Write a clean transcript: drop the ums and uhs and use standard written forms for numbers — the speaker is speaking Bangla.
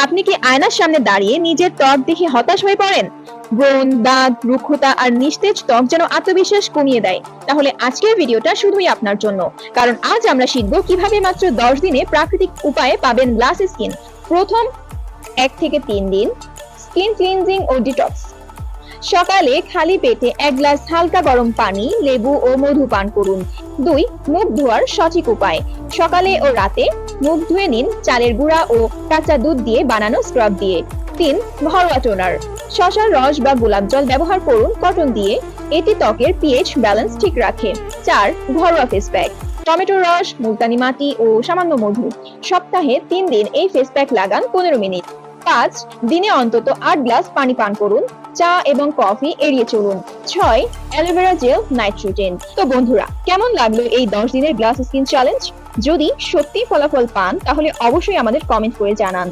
আপনি কি আয়নার সামনে দাঁড়িয়ে নিজের ত্বক দেখে হতাশ হয়ে পড়েন? ব্রণ, দাগ, রুক্ষতা আর নিস্তেজ ত্বক যেন আত্মবিশ্বাস কমিয়ে দেয়। তাহলে আজকের ভিডিওটা শুধুই আপনার জন্য, কারণ আজ আমরা শিখব কিভাবে মাত্র 10 দিনে প্রাকৃতিক উপায়ে পাবেন গ্লাস স্কিন। প্রথম 1 থেকে 3 দিন স্কিন ক্লিনজিং ও ডিটক্স। সকালে খালি পেটে 1 গ্লাস হালকা গরম পানি, লেবু ও মধু পান করুন। 2 মুখ ধোয়ার সঠিক উপায়। সকালে ও রাতে মুখ ধুয়ে নিন চালের গুঁড়া ও কাঁচা দুধ দিয়ে বানানো স্ক্রাব দিয়ে। 3 ঘরোয়া টোনার। শসার রস বা গোলাপ জল ব্যবহার করুন কটন দিয়ে, এটি ত্বকের পিএইচ ব্যালেন্স ঠিক রাখে। 4 ঘরোয়া ফেস প্যাক। টমেটোর রস, মুলতানি মাটি ও সামান্য মধু। সপ্তাহে 3 দিন এই ফেস প্যাক লাগান 15 মিনিট। 5 দিনে অন্তত 8 গ্লাস পানি পান করুন। চা এবং কফি এড়িয়ে চলুন। 6 অ্যালোভেরা জেল নাইট্রোজেন। তো বন্ধুরা, কেমন লাগলো এই 10 দিনের গ্লাস স্কিন চ্যালেঞ্জ? যদি সত্যি ফলাফল পান তাহলে অবশ্যই আমাদের কমেন্ট করে জানান।